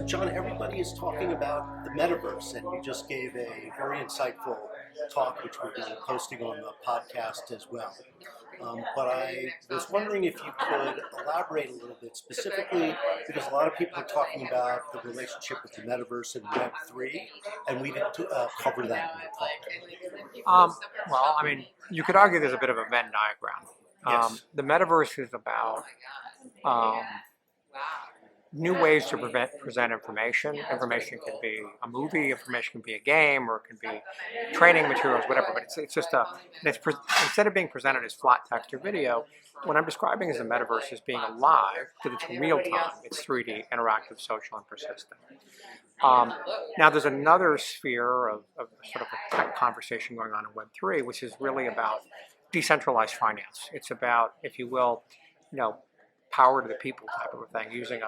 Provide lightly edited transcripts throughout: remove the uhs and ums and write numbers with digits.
John, everybody is talking about the metaverse, and you just gave a very insightful talk, which we'll be posting on the podcast as well. But I was wondering if you could elaborate a little bit specifically, because a lot of people are talking about the relationship with the metaverse and Web3, and we didn't cover that in the talk. Well, I mean, you could argue there's a bit of a Venn diagram. Yes. The metaverse is about new ways to present information. Information can be a movie, information can be a game, or it can be training materials, whatever. But it's just instead of being presented as flat text or video, what I'm describing as the metaverse is being alive, because it's real time. It's 3D, interactive, social, and persistent. Now, there's another sphere of sort of a tech conversation going on in Web3, which is really about decentralized finance. It's about, if you will, power to the people type of a thing, using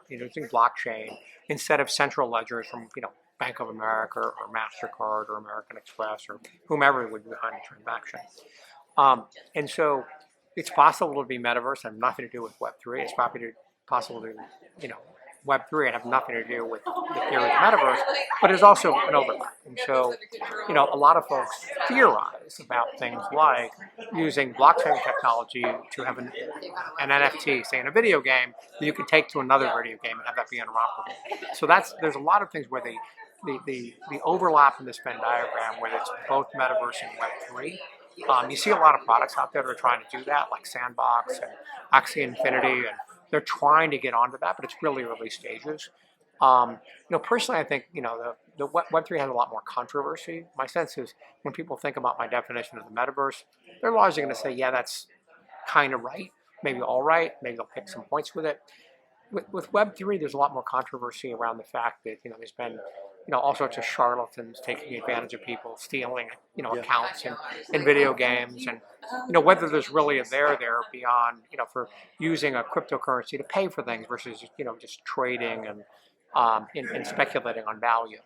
using blockchain instead of central ledgers from Bank of America or MasterCard or American Express or whomever would be behind the transaction. And so it's possible to be metaverse and have nothing to do with Web3. It's possible to Web3 and have nothing to do with the theory of the metaverse, but there's also an overlap. And so, a lot of folks theorize about things like using blockchain technology to have an NFT, say in a video game, that you could take to another video game and have that be interoperable. So there's a lot of things where the overlap in this Venn diagram, where it's both metaverse and Web3. You see a lot of products out there that are trying to do that, like Sandbox and Axie Infinity, and they're trying to get onto that, but it's really early stages. Personally, I think the Web3 has a lot more controversy. My sense is when people think about my definition of the metaverse, they're largely going to say, yeah, that's kind of right, maybe all right, maybe they'll pick some points with it. With Web3, there's a lot more controversy around the fact that there's been all sorts of charlatans taking advantage of people, stealing accounts in video games, and whether there's really a there beyond for using a cryptocurrency to pay for things versus just trading and speculating on value.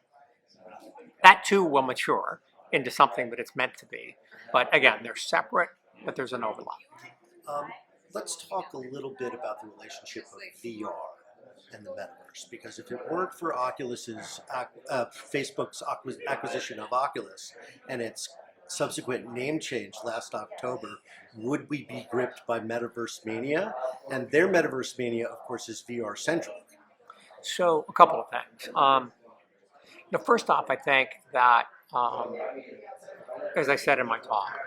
That too will mature into something that it's meant to be. But again, they're separate, but there's an overlap. Let's talk a little bit about the relationship of VR and the metaverse, because if it weren't for Facebook's acquisition of Oculus and its subsequent name change last October, would we be gripped by metaverse mania? And their metaverse mania, of course, is VR centric. So a couple of things. First off, I think that, as I said in my talk,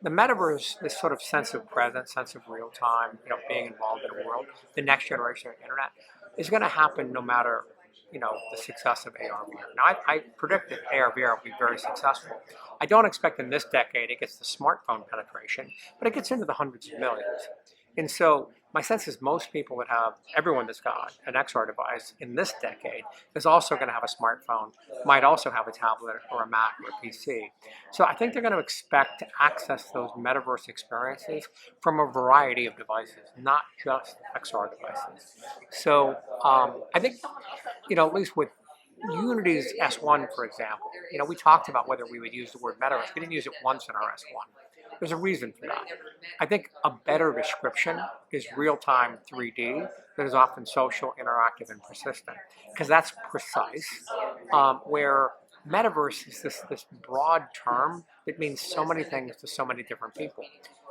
the metaverse, this sort of sense of presence, sense of real time, being involved in a world, the next generation of the internet, is going to happen no matter, the success of AR/VR. Now, I predict that AR/VR will be very successful. I don't expect in this decade it gets the smartphone penetration, but it gets into the hundreds of millions. And so my sense is most people that have, everyone that's got an XR device in this decade is also going to have a smartphone, might also have a tablet or a Mac or a PC. So I think they're going to expect to access those metaverse experiences from a variety of devices, not just XR devices. So I think, at least with Unity's S1, for example, we talked about whether we would use the word metaverse. We didn't use it once in our S1. There's a reason for that. I think a better description is real-time 3D that is often social, interactive, and persistent, because that's precise, where metaverse is this broad term that means so many things to so many different people.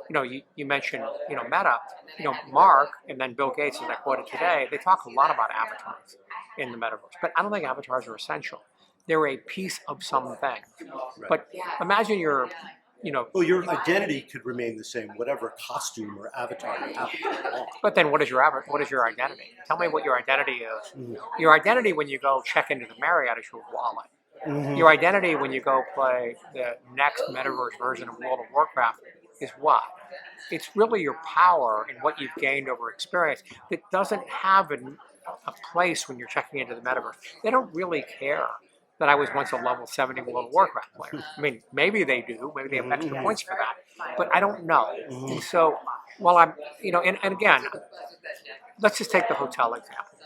You mentioned, Meta, Mark, and then Bill Gates, as I quoted today, they talk a lot about avatars in the metaverse, but I don't think avatars are essential. They're a piece of something. Right. But imagine you're well, your identity could remain the same, whatever costume or avatar you happen to want. But then what is your identity? Tell me what your identity is. Mm-hmm. Your identity when you go check into the Marriott is your wallet. Mm-hmm. Your identity when you go play the next metaverse version of World of Warcraft is what? It's really your power and what you've gained over experience that doesn't have a place when you're checking into the metaverse. They don't really care that I was once a level 70 World of Warcraft player. I mean, maybe they do. Maybe they have extra points for that. But I don't know. And so, while I'm, and again, let's just take the hotel example.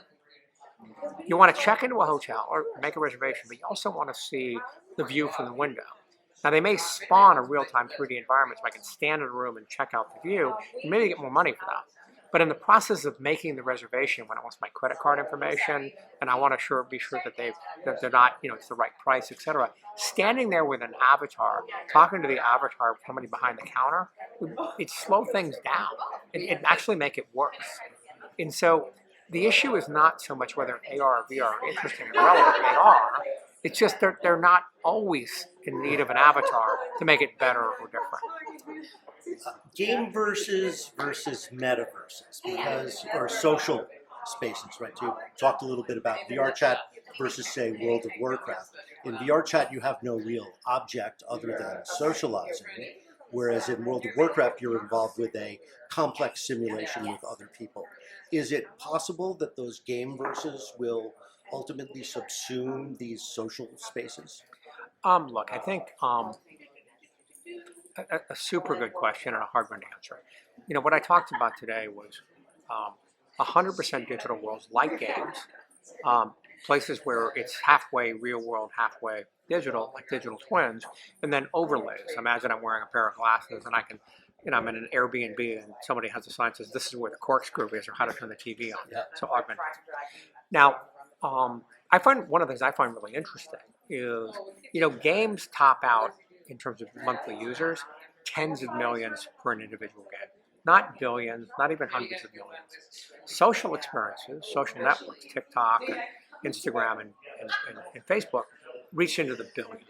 You want to check into a hotel or make a reservation, but you also want to see the view from the window. Now, they may spawn a real-time 3D environment so I can stand in a room and check out the view and maybe get more money for that. But in the process of making the reservation, when it wants my credit card information, and I want to be sure that they're not, it's the right price, etc. Standing there with an avatar, talking to the avatar of somebody behind the counter, it slow things down. It actually make it worse. And so the issue is not so much whether AR or VR are interesting and relevant. They are. It's just they're not always in need of an avatar to make it better or different. Game versus metaverses, or social spaces, right? You talked a little bit about VR chat versus, say, World of Warcraft. In VR chat, you have no real object other than socializing, whereas in World of Warcraft, you're involved with a complex simulation with other people. Is it possible that those game verses will ultimately subsume these social spaces? Look, I think a super good question and a hard one to answer. What I talked about today was 100% digital worlds like games, places where it's halfway real world, halfway digital, like digital twins, and then overlays. Imagine I'm wearing a pair of glasses and I can, I'm in an Airbnb and somebody has a sign that says this is where the corkscrew is or how to turn the TV on. Yeah. So augmented. Now, I find one of the things I find really interesting is, games top out in terms of monthly users, tens of millions per an individual game. Not billions, not even hundreds of millions. Social experiences, social networks, TikTok, and Instagram, and Facebook, reach into the billions.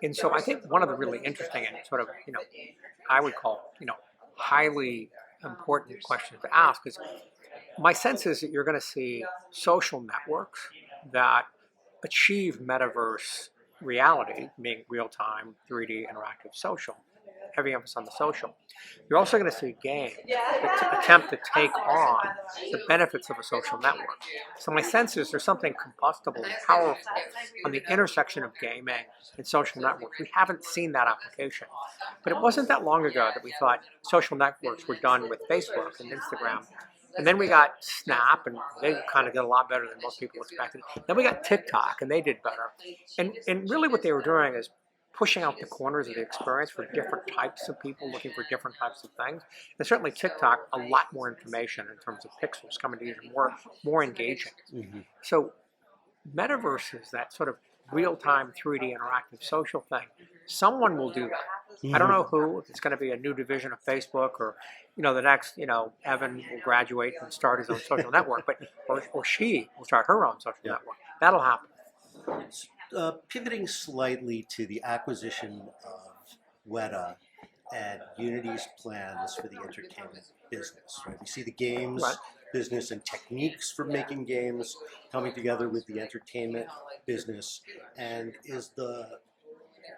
And so I think one of the really interesting and sort of, I would call, highly important questions to ask is, my sense is that you're going to see social networks that achieve metaverse reality, being real-time, 3D, interactive, social, heavy emphasis on the social. You're also going to see games that attempt to take on the benefits of a social network. So my sense is there's something combustible and powerful on the intersection of gaming and social networks. We haven't seen that application. But it wasn't that long ago that we thought social networks were done with Facebook and Instagram. And then we got Snap, and they kind of did a lot better than most people expected. Then we got TikTok, and they did better. And really what they were doing is pushing out the corners of the experience for different types of people looking for different types of things. And certainly TikTok, a lot more information in terms of pixels coming to you, more engaging. Mm-hmm. So metaverse is that sort of real-time 3D interactive social thing. Someone will do that. Mm-hmm. I don't know who. If it's going to be a new division of Facebook, or the next, Evan will graduate and start his own social network, but or she will start her own social network. That'll happen. Pivoting slightly to the acquisition of Weta and Unity's plans for the entertainment business, right? We see the games business and techniques for making games coming together with the entertainment business. And is the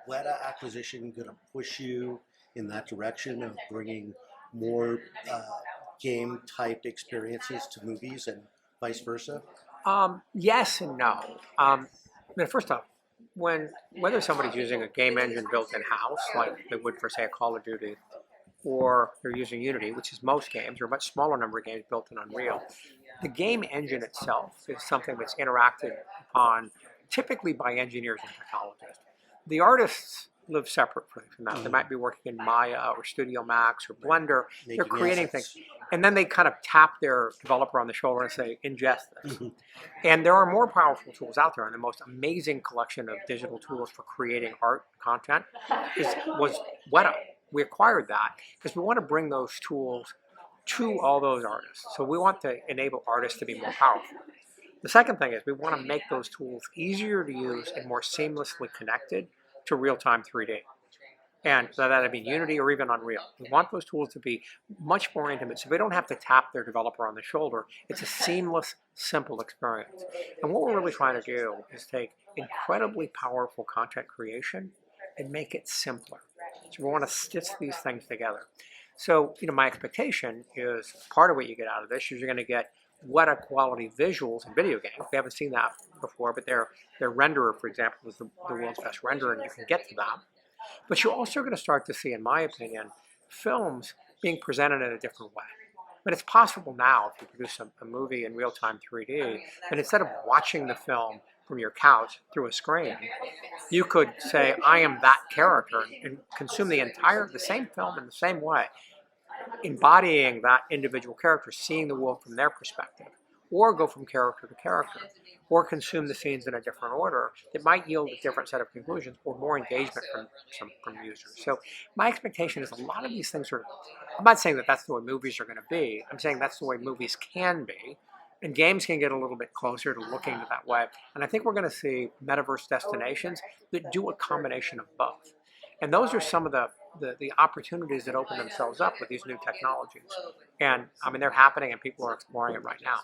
Weta acquisition going to push you in that direction of bringing more game-type experiences to movies and vice versa? Yes and no. First off, whether somebody's using a game engine built in-house, like they would for, say, a Call of Duty, or they're using Unity, which is most games, or a much smaller number of games built in Unreal, the game engine itself is something that's interacted upon typically by engineers and technologists. The artists live separate from that. They might be working in Maya or Studio Max or Blender. They're creating things. And then they kind of tap their developer on the shoulder and say, ingest this. Mm-hmm. And there are more powerful tools out there, and the most amazing collection of digital tools for creating art content was Weta. We acquired that because we want to bring those tools to all those artists. So we want to enable artists to be more powerful. The second thing is we want to make those tools easier to use and more seamlessly connected to real-time 3D. And so that'd be Unity or even Unreal. We want those tools to be much more intimate, so they don't have to tap their developer on the shoulder. It's a seamless, simple experience. And what we're really trying to do is take incredibly powerful content creation and make it simpler. So we want to stitch these things together. So, my expectation is part of what you get out of this is you're going to get Weta quality visuals in video games. We haven't seen that before, but their renderer, for example, is the world's best renderer, and you can get to that. But you're also going to start to see, in my opinion, films being presented in a different way. But it's possible now, if you produce a movie in real-time 3D, that instead of watching the film from your couch through a screen, you could say, I am that character, and consume the same film in the same way. embodying that individual character, seeing the world from their perspective, or go from character to character, or consume the scenes in a different order that might yield a different set of conclusions or more engagement from users. So my expectation is a lot of these things are, I'm not saying that that's the way movies are going to be, I'm saying that's the way movies can be, and games can get a little bit closer to looking to that way. And I think we're going to see metaverse destinations that do a combination of both. And those are some of the opportunities that open themselves up with these new technologies. And I mean, they're happening and people are exploring it right now.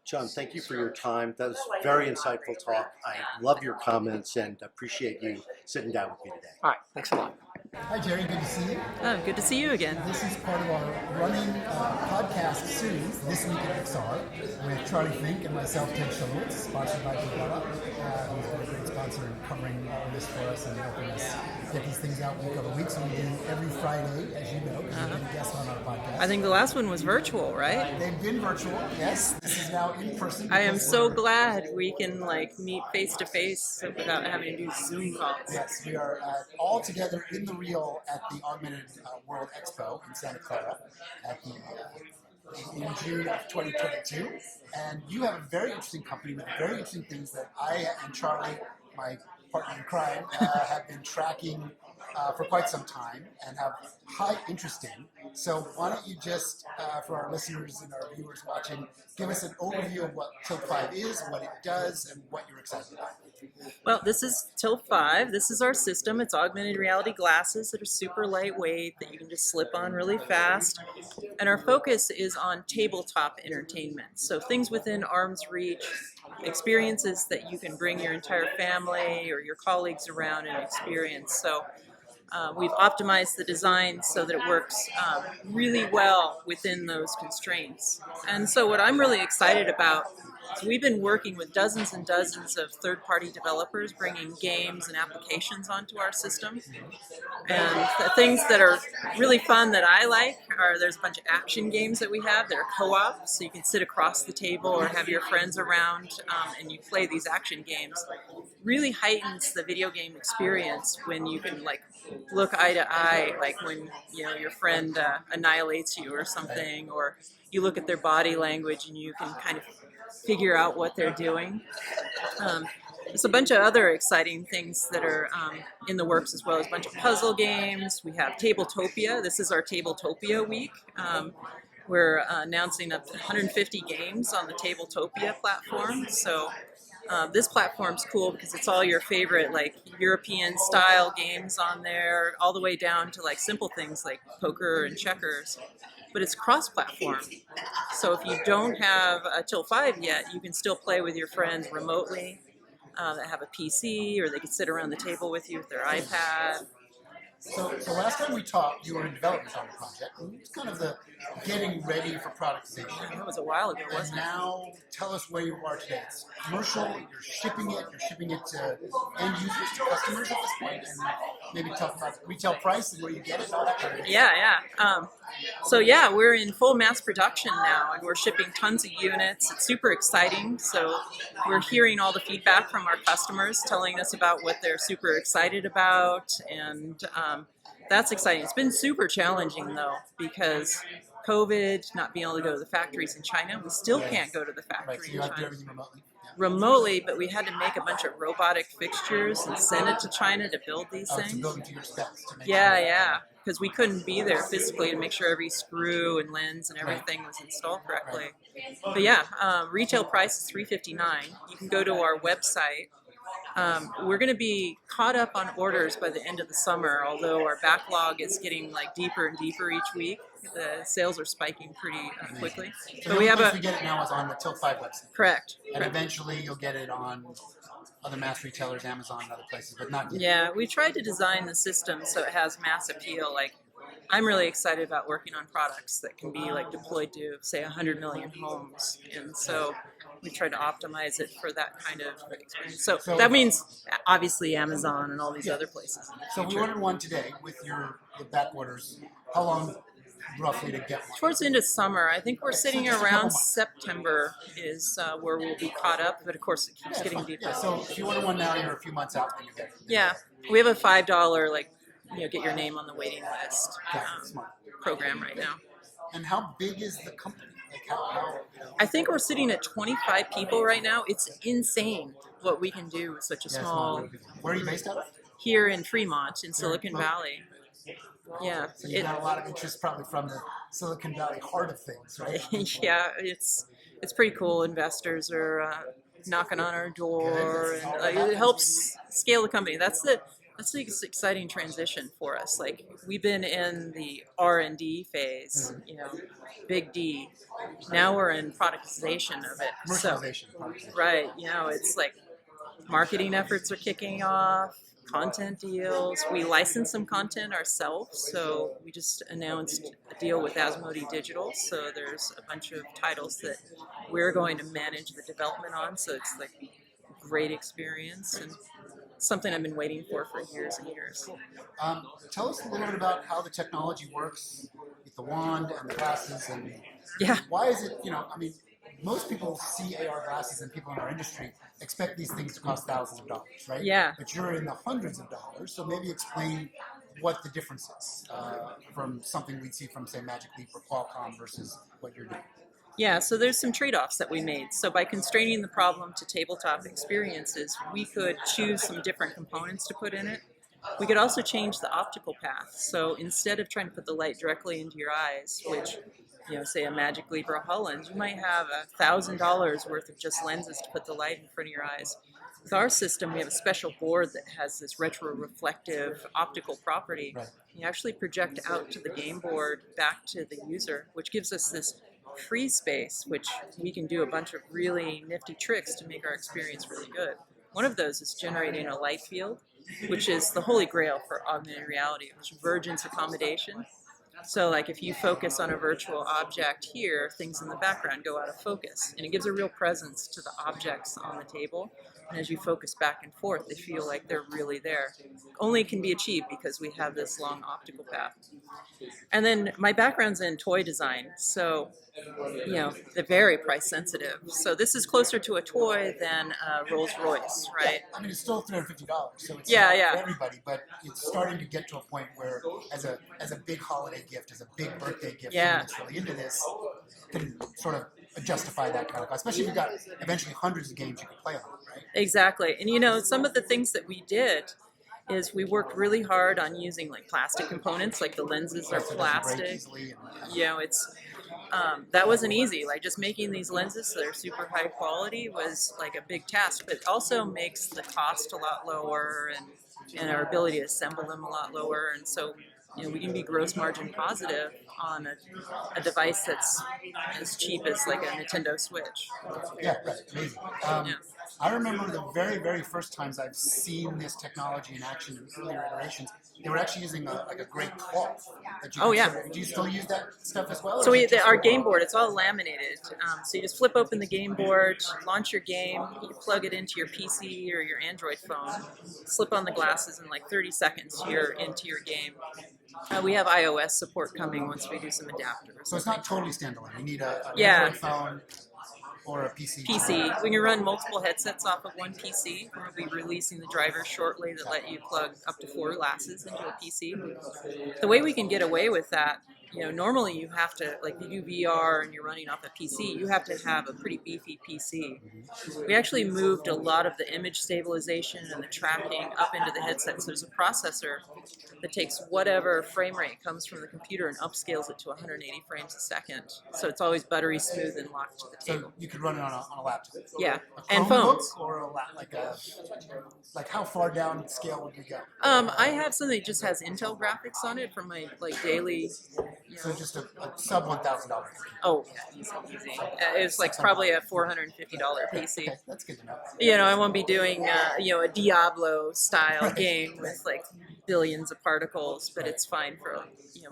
John, thank you for your time. That was a very insightful talk. I love your comments and appreciate you sitting down with me today. All right, thanks a lot. Hi, Jeri. Good to see you. Oh, good to see you again. This is part of our running podcast series, This Week at TWIXR, with Charlie Fink and myself, Ted Shalowitz, sponsored by Bugala, who's been a great sponsor in covering all of this for us and helping us get these things out week over week. So we do every Friday, as you know, because you've been a guest on our podcast. I think the last one was virtual, right? They've been virtual, yes. This is now in person. I am so glad we can meet face to face without having to do Zoom calls. Yes, we are all together in the real at the Augmented World Expo in Santa Clara at the in June of 2022. And you have a very interesting company with very interesting things that I and Charlie, my partner in crime, have been tracking for quite some time and have high interest in. So why don't you just, for our listeners and our viewers watching, give us an overview of what TILT5 is, what it does, and what you're excited about. Well, this is TILT5. This is our system. It's augmented reality glasses that are super lightweight that you can just slip on really fast. And our focus is on tabletop entertainment. So things within arm's reach, experiences that you can bring your entire family or your colleagues around and experience. So we've optimized the design so that it works really well within those constraints. And so what I'm really excited about is we've been working with dozens and dozens of third-party developers bringing games and applications onto our system. And the things that are really fun that I like are there's a bunch of action games that we have that are co-op, so you can sit across the table or have your friends around and you play these action games. Really heightens the video game experience when you can look eye to eye, like when your friend annihilates you or something, or you look at their body language and you can kind of figure out what they're doing. There's a bunch of other exciting things that are in the works as well as a bunch of puzzle games. We have Tabletopia. This is our Tabletopia week. We're announcing up to 150 games on the Tabletopia platform. So this platform's cool because it's all your favorite European style games on there, all the way down to simple things like poker and checkers. But it's cross-platform. So if you don't have a TILT5 yet, you can still play with your friends remotely that have a PC, or they could sit around the table with you with their iPad. So last time we talked, you were in development on the project. It was kind of the getting ready for productization. That was a while ago, And wasn't it? now, tell us where you are today. It's commercial, you're shipping it to end users, to customers at this point, and maybe talk about retail price and where you get it and all that kind of thing. Yeah. We're in full mass production now, and we're shipping tons of units. It's super exciting. So we're hearing all the feedback from our customers, telling us about what they're super excited about, and that's exciting. It's been super challenging, though, because COVID, not being able to go to the factories in China. We still can't go to the factory Right, so in you have to do China. everything remotely. Yeah. Remotely, but we had to make a bunch of robotic fixtures and send it to China to build these To things. build into your specs. To make Yeah, because we couldn't be there physically to make sure every screw and lens and everything was installed correctly. But retail price is $359. You can go to our website. We're going to be caught up on orders by the end of the summer, although our backlog is getting deeper and deeper each week. The sales are spiking pretty quickly. So But we have we get it now is on the TILT5 website. correct. And eventually you'll get it on other mass retailers, Amazon, and other places, but not yet. Yeah, we tried to design the system so it has mass appeal. I'm really excited about working on products that can be deployed to, say, 100 million homes. And so we tried to optimize it for that kind of experience. So that means obviously Amazon and all these other places. So we ordered one today with the back orders. How long roughly to get one? Towards the end of summer, I think we're sitting just a couple around months. September is where we'll be caught up. But of course, it keeps getting deeper. Yeah, so if you order one now, you're a few months out when you get it. Yeah, we have a $5 get your name on the waiting list. Yeah, smart. program right now. And how big is the company? Like how I think we're sitting at 25 people right now. It's insane what we can do with such a small. Where are you based out of? Here in Fremont, in Silicon Valley. Yeah. So you've got a lot of interest probably from the Silicon Valley heart of things, right? Yeah, it's pretty cool. Investors are knocking on our door, and it helps scale the company. That's the exciting transition for us. Like, we've been in the R&D phase, big D. Now we're in productization of it. Commercialization. Right. It's like marketing efforts are kicking off. Content deals. We license some content ourselves, so we just announced a deal with Asmodee Digital. So there's a bunch of titles that we're going to manage the development on. So it's like a great experience and something I've been waiting for years and years. Tell us a little bit about how the technology works with the wand and the glasses, and why is it? Most people see AR glasses, and people in our industry expect these things to cost thousands of dollars, right? Yeah. But you're in the hundreds of dollars, so maybe explain what the difference is from something we'd see from, say, Magic Leap or Qualcomm versus what you're doing. Yeah, so there's some trade-offs that we made. So by constraining the problem to tabletop experiences, we could choose some different components to put in it. We could also change the optical path. So instead of trying to put the light directly into your eyes, which, say a Magic Leap or a HoloLens, you might have $1,000 worth of just lenses to put the light in front of your eyes. With our system, we have a special board that has this retro-reflective optical property. Right. You actually project out to the game board back to the user, which gives us this free space, which we can do a bunch of really nifty tricks to make our experience really good. One of those is generating a light field, which is the holy grail for augmented reality, which is Vergence accommodation. So like if you focus on a virtual object here, things in the background go out of focus, and it gives a real presence to the objects on the table. And as you focus back and forth, they feel like they're really there. Only can be achieved because we have this long optical path. And then my background's in toy design, so they're very price sensitive. So this is closer to a toy than a Rolls Royce, right? I mean, it's still $350, so it's Yeah, not yeah. for everybody, but it's starting to get to a point where, as a big holiday gift, as a big birthday gift, someone that's really into this can sort of justify that kind of cost, especially if you've got eventually hundreds of games you can play on it, right? Exactly. And some of the things that we did is we worked really hard on using like plastic components, like the lenses are So it doesn't break plastic. easily It's that wasn't easy. Like just making these lenses that are super high quality was like a big task, but it also makes the cost a lot lower and our ability to assemble them a lot lower. And so we can be gross margin positive on a device that's as cheap as like a Nintendo Switch. Yeah, right. Amazing. Yeah. I remember the very, very first times I've seen this technology in action in earlier iterations, they were actually using a great cloth. That you Oh, could yeah. sort of- do you still use that stuff as well? So or is it just our for- game board, it's all laminated. So you just flip open the game board, launch your game, you plug it into your PC or your Android phone, slip on the glasses, in like 30 seconds you're into your game. We have iOS support coming once we do some adapters. So it's not totally standalone. You need an Yeah. Android phone or a PC. PC. We can run multiple headsets off of one PC. We'll be releasing the drivers shortly that let you plug up to 4 glasses into a PC. The way we can get away with that, normally you have to, like you do VR and you're running off a PC, you have to have a pretty beefy PC. We actually moved a lot of the image stabilization and the tracking up into the headset. So there's a processor that takes whatever frame rate comes from the computer and upscales it to 180 frames a second. So it's always buttery smooth and locked to the table. So you could run it on a laptop. Yeah, A and Chromebook phones. or like how far down scale would you go? I have something that just has Intel graphics on it for my daily. So just a sub $1,000. Oh, yeah, easy. It's like probably a $450 PC. Okay, that's good to know. I won't be doing a Diablo style game with like billions of particles, but it's fine for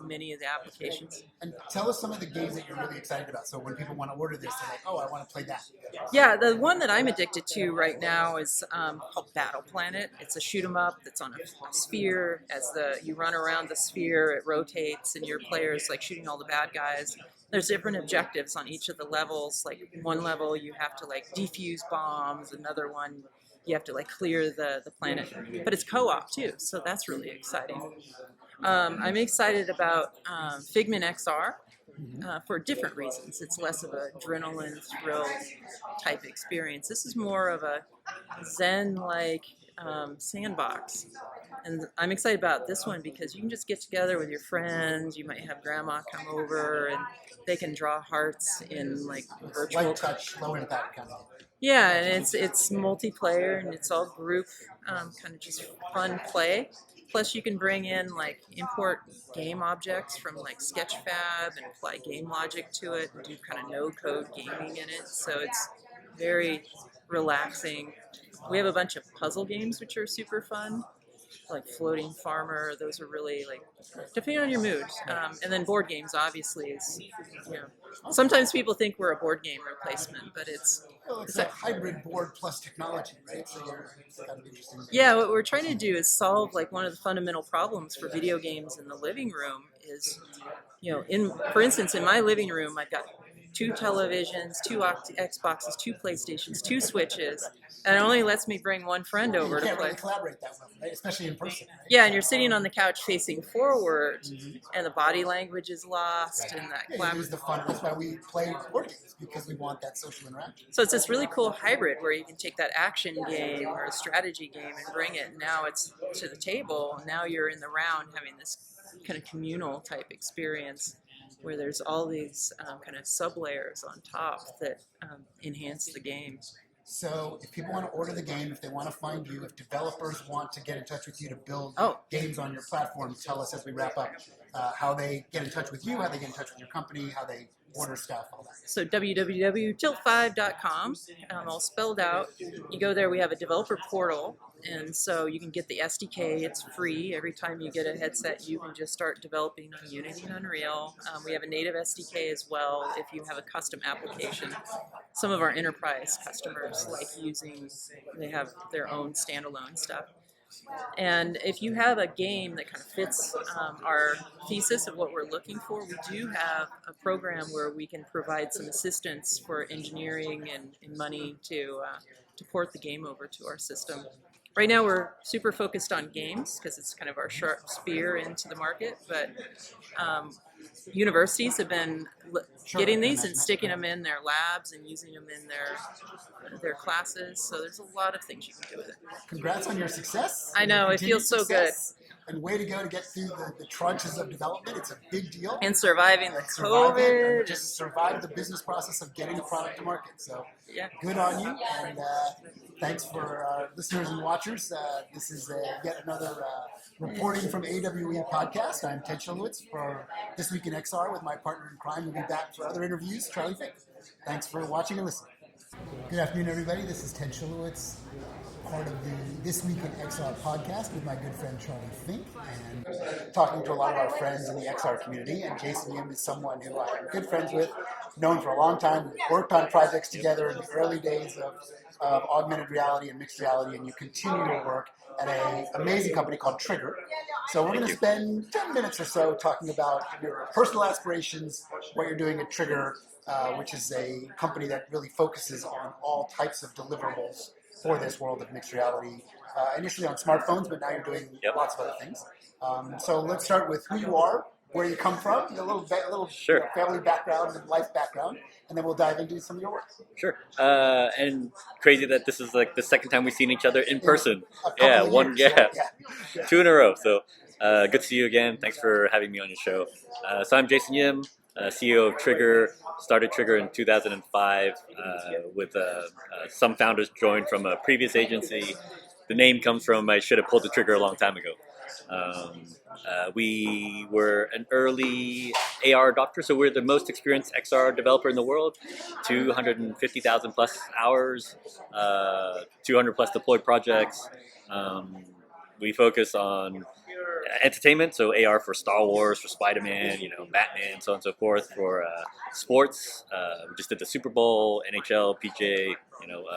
many of the applications. And tell us some of the games that you're really excited about. So when people want to order this, they're like, oh, I want to play that. Yeah, the one that I'm addicted to right now is called Battle Planet. It's a shoot 'em up that's on a sphere. As you run around the sphere, it rotates, and your player's like shooting all the bad guys. There's different objectives on each of the levels. Like one level, you have to like defuse bombs. Another one, you have to like clear the planet. But it's co-op too, so that's really exciting. I'm excited about Figment XR for different reasons. It's less of a adrenaline thrill type experience. This is more of a Zen-like sandbox. And I'm excited about this one because you can just get together with your friends. You might have grandma come over and they can draw hearts in like virtual. Light touch, low impact kind of. Yeah, and it's multiplayer and it's all group, kind of just fun play. Plus, you can bring in like import game objects from like Sketchfab and apply game logic to it and do kind of no-code gaming in it. So it's very relaxing. We have a bunch of puzzle games which are super fun, like Floating Farmer. Those are really like depending on your mood. And then board games obviously is, you know, sometimes people think we're a board game replacement, but it's a hybrid board plus technology, right? So it's kind of interesting. Yeah, what we're trying to do is solve like one of the fundamental problems for video games in the living room is, you know, for instance, in my living room, I've got 2 televisions, 2 Xboxes, 2 PlayStations, 2 Switches, and it only lets me bring one friend over to play. You can't play. really collaborate that well, right? Especially in person. Right? Yeah, and you're sitting on the couch facing forward, and the body language is lost, and that Yeah, you lose the fun. That's why we play board games, because we want that social interaction. So it's this really cool hybrid where you can take that action game or a strategy game and bring it. Now it's to the table. And now you're in the round having this kind of communal type experience where there's all these kind of sub layers on top that enhance the game. So if people want to order the game, if they want to find you, if developers want to get in touch with you to build games on your platform, tell us as we wrap up how they get in touch with you, how they get in touch with your company, how they order stuff, all that. So www.tilt5.com, all spelled out. You go there, we have a developer portal, and so you can get the SDK. It's free. Every time you get a headset, you can just start developing on Unity and Unreal. We have a native SDK as well if you have a custom application. Some of our enterprise customers like they have their own standalone stuff. And if you have a game that kind of fits our thesis of what we're looking for, we do have a program where we can provide some assistance for engineering and money to port the game over to our system. Right now we're super focused on games because it's kind of our sharp spear into the market, but universities have been getting these and sticking them in their labs and using them in their classes. So there's a lot of things you can do with it. Congrats on your success. I know, it feels so good. And way to go to get through the tranches of development. It's a big deal. And surviving the COVID. And just survive the business process of getting a product to market. So yeah, good on you. And thanks for our listeners and watchers. This is yet another reporting from AWE podcast. I'm Ted Shilowitz for This Week in XR with my partner in crime. We'll be back for other interviews, Charlie Fink. Thanks for watching and listening. Good afternoon, everybody. This is Ted Shilowitz, part of the This Week in XR podcast with my good friend Charlie Fink, and talking to a lot of our friends in the XR community. And Jason Yim is someone who I'm good friends with, known for a long time. We've worked on projects together in the early days of augmented reality and mixed reality, and you continue to work at an amazing company called TWIXR. So we're going to spend 10 minutes or so talking about your personal aspirations, what you're doing at TWIXR, which is a company that really focuses on all types of deliverables for this world of mixed reality, initially on smartphones, but now you're doing lots of other things. So let's start with who you are, where you come from, a little family background and life background, and then we'll dive into some of your work. Sure. And crazy that this is like the second time we've seen each other in person. Yeah, 2 in a row. So good to see you again. Thanks for having me on your show. So I'm Jason Yim, CEO of TWIXR. Started TWIXR in 2005 with some founders joined from a previous agency. The name comes from I should have pulled the trigger a long time ago. We were an early AR adopter, so we're the most experienced XR developer in the world. 250,000 plus hours, 200 plus deployed projects. We focus on entertainment, so AR for Star Wars, for Spider-Man, Batman, so on and so forth. For sports, we just did the Super Bowl, NHL, PGA,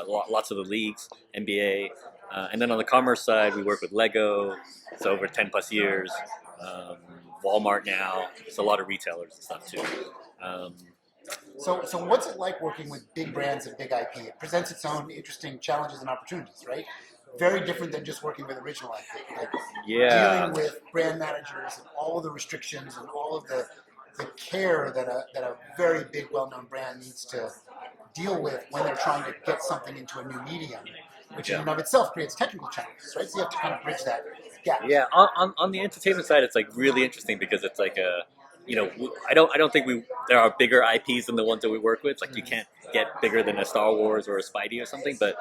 lots of the leagues, NBA. And then on the commerce side, we work with Lego, so over 10 plus years. Walmart now, it's a lot of retailers and stuff too. So what's it like working with big brands and big IP? It presents its own interesting challenges and opportunities, right? very different than just working with original IP. Like Yeah. dealing with brand managers and all of the restrictions and all of the care that a very big, well-known brand needs to deal with when they're trying to get something into a new medium, which in and of itself creates technical challenges, right? So you have to kind of bridge that gap. Yeah, on the entertainment side, it's like really interesting because it's like I don't think there are bigger IPs than the ones that we work with. Like you can't get bigger than a Star Wars or a Spidey or something, but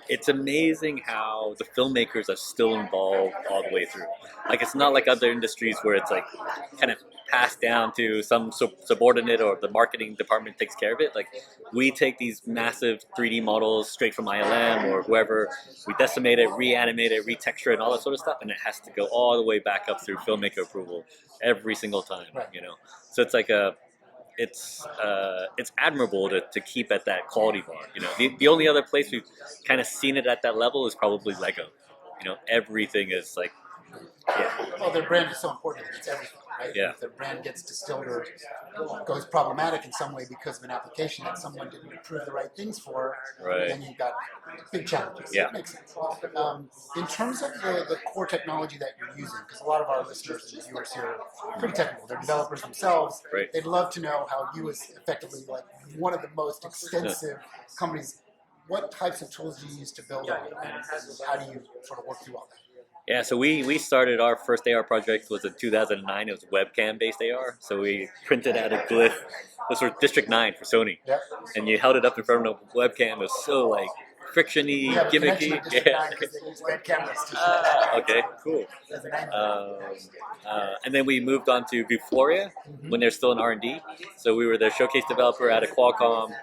it's amazing how the filmmakers are still involved all the way through. Like it's not like other industries where it's like kind of passed down to some subordinate or the marketing department takes care of it. Like we take these massive 3D models straight from ILM or whoever, we decimate it, reanimate it, retexture it, and all that sort of stuff, and it has to go all the way back up through filmmaker approval every single time. Right. You know, so it's like it's admirable to keep at that quality bar. You know, the only other place we've kind of seen it at that level is probably Lego. You know, everything is like, yeah. Well, their brand is so important. It's everything, right? Yeah. If their brand gets distilled or goes problematic in some way because of an application that someone didn't approve the right things for, Right. then you've got big challenges. Yeah. It makes sense. In terms of the core technology that you're using, because a lot of our listeners and viewers here are pretty technical. They're developers themselves. Right. They'd love to know how you, as effectively like one of the most extensive companies, what types of tools do you use to build on, and how do you sort of work through all that? Yeah, so we started our first AR project was in 2009. It was webcam-based AR. So we printed out a glyph. This was District 9 for Sony. Yep. And you held it up in front of a webcam. It was so like friction-y, We have a connection gimmicky. with District 9 because they use red cameras to Okay, cool. as an angle. And then we moved on to Vuforia when they're still in R&D. So we were their showcase developer out of Qualcomm.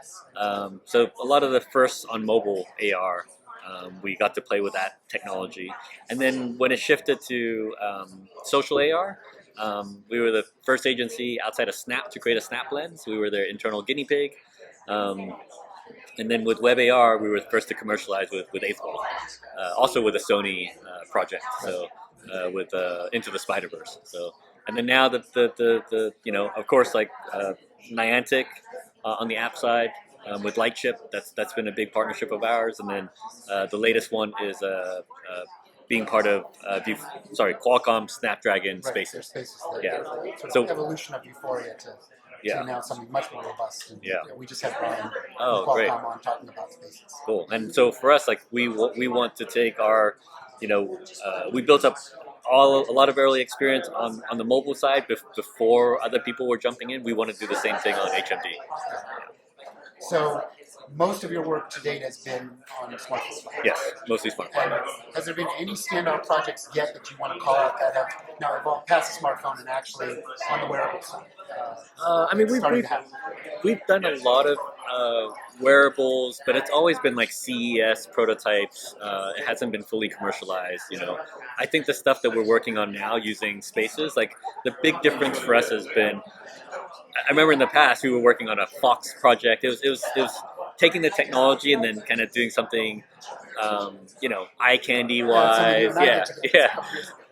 So a lot of the first on mobile AR, we got to play with that technology. And then when it shifted to social AR, we were the first agency outside of Snap to create a Snap lens. We were their internal guinea pig. And then with Web AR, we were the first to commercialize with Aethel, also with a Sony project. So with Into the Spider-Verse. So and then now the you know, of course, like Niantic on the app side. With Lightship, that's been a big partnership of ours, and then the latest one is being part of Qualcomm Snapdragon Spaces. Yeah. So So- evolution of Euphoria to now something much more robust. And, Yeah. we just had Brian Oh, from great. Qualcomm on talking about Spaces. Cool. And so for us, like we want to take our, you know, we built up a lot of early experience on the mobile side before other people were jumping in. We want to do the same thing on HMD. So most of your work to date has been on smartphones. Yes, mostly smartphone. And has there been any standout projects yet that you want to call out that have now evolved past the smartphone and actually on the wearable side? I mean, starting to happen. we've done a lot of wearables, but it's always been like CES prototypes. It hasn't been fully commercialized, you know. I think the stuff that we're working on now using Spaces, like the big difference for us has been, I remember in the past we were working on a Fox project. It was taking the technology and then kind of doing something, you know, eye candy wise.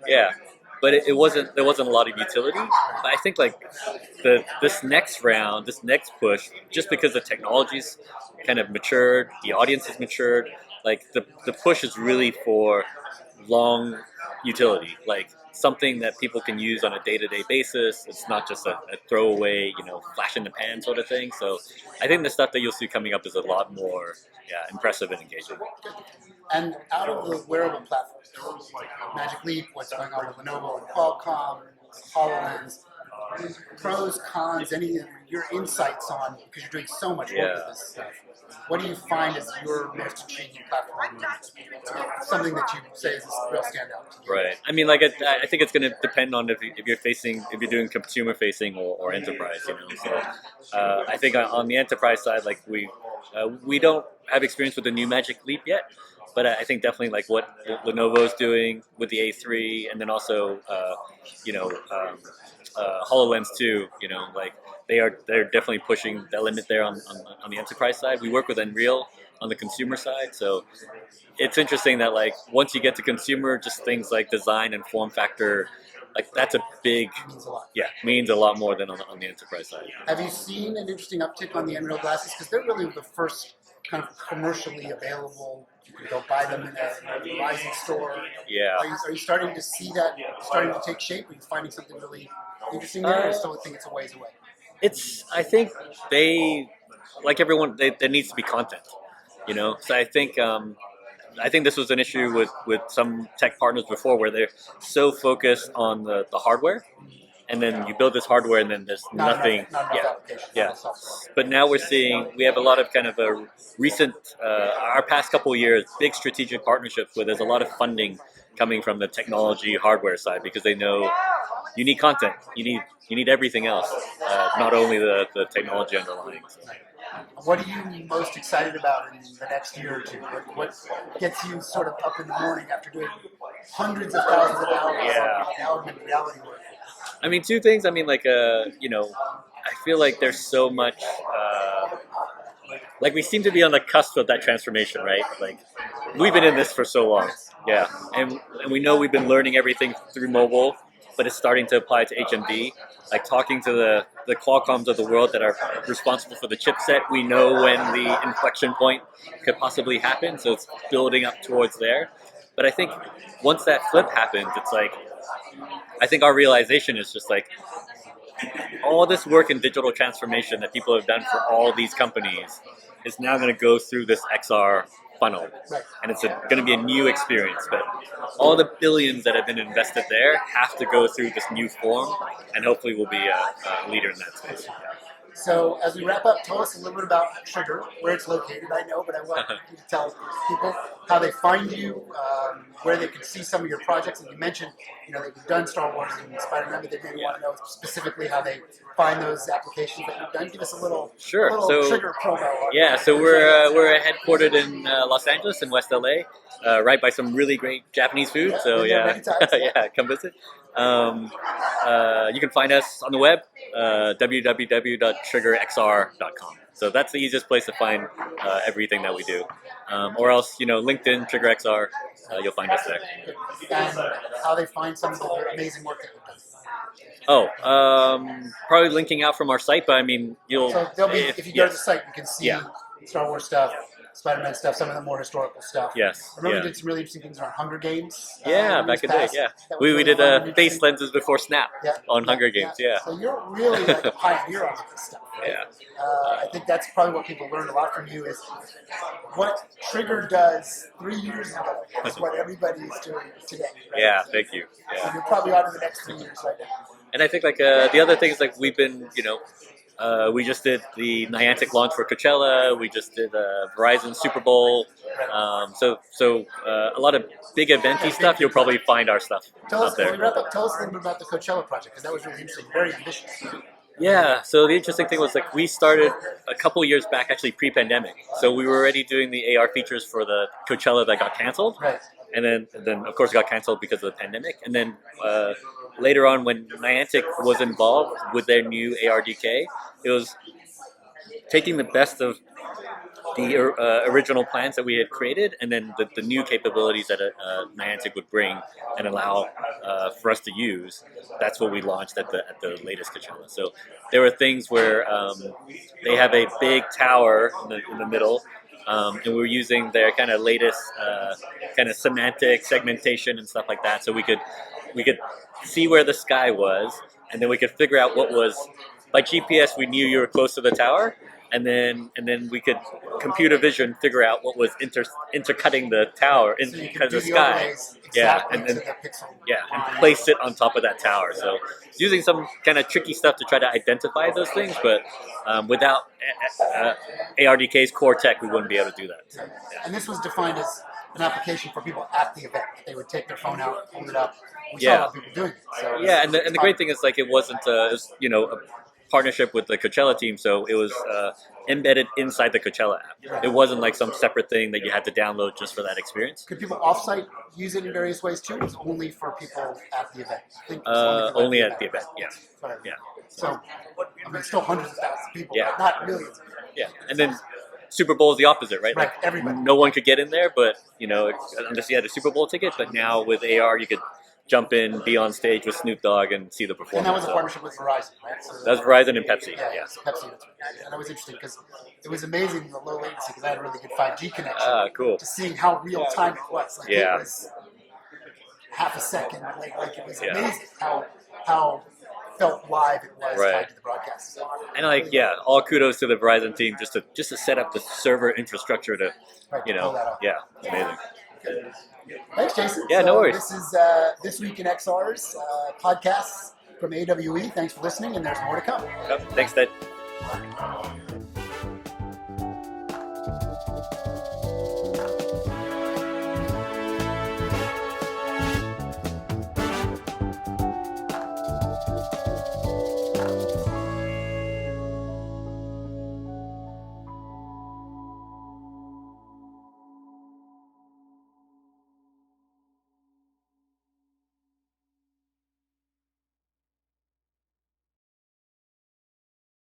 Yeah. But it wasn't. There wasn't a lot of utility. But I think like this next round, this next push, just because the technology's kind of matured, the audience has matured. Like the push is really for long utility, like something that people can use on a day-to-day basis. It's not just a throwaway, you know, flash in the pan sort of thing. So I think the stuff that you'll see coming up is a lot more impressive and engaging. And out of the wearable platforms, Magic Leap, what's going on with Lenovo and Qualcomm, HoloLens, pros, cons, any of your insights on, because you're doing so much work with this stuff. What do you find is your most intriguing platform? Something that you say is a real standout. Right. I mean, like I think it's going to depend on if you're doing consumer facing or enterprise. You know, so I think on the enterprise side, like we don't have experience with the new Magic Leap yet, but I think definitely like what Lenovo's doing with the A3, and then also HoloLens 2. You know, like they're definitely pushing the limit there on the enterprise side. We work with Unreal on the consumer side, so it's interesting that like once you get to consumer, just things like design and form factor like that's a big, It means a lot. means a lot more than on the enterprise side. Have you seen an interesting uptick on the Unreal glasses? Because they're really the first kind of commercially available. You can go buy them in a Verizon store. Yeah. Are you starting to see that starting to take shape? Are you finding something really interesting there, or you still think it's a ways away? I think they, like everyone, there needs to be content, you know. So I think this was an issue with some tech partners before, where they're so focused on the hardware, and then you build this hardware, and then there's nothing. Not enough application, Yeah. not enough software. But now we have a lot of kind of a recent, our past couple of years, big strategic partnerships where there's a lot of funding coming from the technology hardware side, because they know you need content, you need everything else, not only the technology underlying. So. What are you most excited about in the next year or two? What gets you sort of up in the morning after doing hundreds of thousands of hours of augmented reality work? I mean, two things. I mean, like, you know, I feel like there's so much, like we seem to be on the cusp of that transformation, right? Like, we've been in this for so long, yeah, and we know we've been learning everything through mobile, but it's starting to apply to HMD. Like talking to the Qualcomms of the world that are responsible for the chipset, we know when the inflection point could possibly happen, so it's building up towards there. But I think once that flip happens, it's like, I think our realization is just like, all this work in digital transformation that people have done for all these companies is now going to go through this XR funnel, and it's going to be a new experience. But all the billions that have been invested there have to go through this new form, and hopefully we'll be a leader in that space. So as we wrap up, tell us a little bit about Trigger, where it's located. I know, but I want you to tell people how they find you, where they can see some of your projects. And you mentioned, you know, that you've done Star Wars and Spider-Man, but they maybe want to know specifically how they find those applications that you've done. Give us a little, so, Trigger promo. Yeah, so we're headquartered in Los Angeles in West LA, right by some really great Japanese food. So yeah, come visit. You can find us on the web, www.triggerxr.com. So that's the easiest place to find everything that we do. Or else, you know, LinkedIn, TwiggerXR, you'll find us there. And how they find some of the amazing work that you've done. Probably linking out from our site, but I mean, So there'll be, if you go to the site, you can see Star Wars stuff, Spider-Man stuff, some of the more historical stuff. Yes. I remember you did some really interesting things around Hunger Games. Back in the day, we did face lenses before Snap on Hunger Games, So you're really like a pioneer on this stuff. Right? I think that's probably what people learned a lot from you is what Trigger does 3 years ago is what everybody is doing today. Right? Thank you. So you're probably on to the next 3 years right now. And I think like the other thing is like we've been, you know, we just did the Niantic launch for Coachella. We just did Verizon Super Bowl. So a lot of big eventy stuff. You'll probably find our stuff out there. When we wrap up, tell us a little bit about the Coachella project, because that was really interesting, very ambitious. Yeah. So the interesting thing was like we started a couple years back, actually pre-pandemic. So we were already doing the AR features for the Coachella that got canceled. Right. And then of course it got canceled because of the pandemic. And then later on, when Niantic was involved with their new ARDK, it was taking the best of the original plans that we had created, and then the new capabilities that Niantic would bring and allow for us to use. That's what we launched at the latest Coachella. So there were things where they have a big tower in the middle. And we were using their kind of latest kind of semantic segmentation and stuff like that, so we could see where the sky was, and then we could figure out what was by GPS. We knew you were close to the tower, and then we could computer vision figure out what was intercutting the tower into the sky. And then and place it on top of that tower. So it's using some kind of tricky stuff to try to identify those things, but without ARDK's core tech, we wouldn't be able to do that. So, And this was defined as an application for people at the event. They would take their phone out, hold it up. We saw a lot of people doing it. So and the great thing is like it wasn't it was, you know, a partnership with the Coachella team, so it was embedded inside the Coachella app. It wasn't like some separate thing that you had to download just for that experience. Could people offsite use it in various ways too? Or is it only for people at the event? I think it's only at the event. So I mean, still hundreds of thousands of people, but not millions. And then Super Bowl is the opposite, right? Right, like everybody. No one could get in there, but you know, unless you had a Super Bowl ticket. But now with AR, you could jump in, be on stage with Snoop Dogg, and see the performance. And that was a So partnership with Verizon, right? So that was Verizon and Pepsi. yeah, Yeah. it's Pepsi. That's right. And that was interesting because it was amazing the low latency because I had a really good 5G connection. Cool. Just seeing how real time it was. Like Yeah. it was half a second. Like it was Yeah. amazing how felt live it was Right. tied to the broadcast. So, And all kudos to the Verizon team just to set up the server infrastructure to, right, to pull that off. yeah, amazing. Thanks, Jason. Yeah, no worries. This is This Week in XR's podcasts from AWE. Thanks for listening, and there's more to come. Thanks, Ted.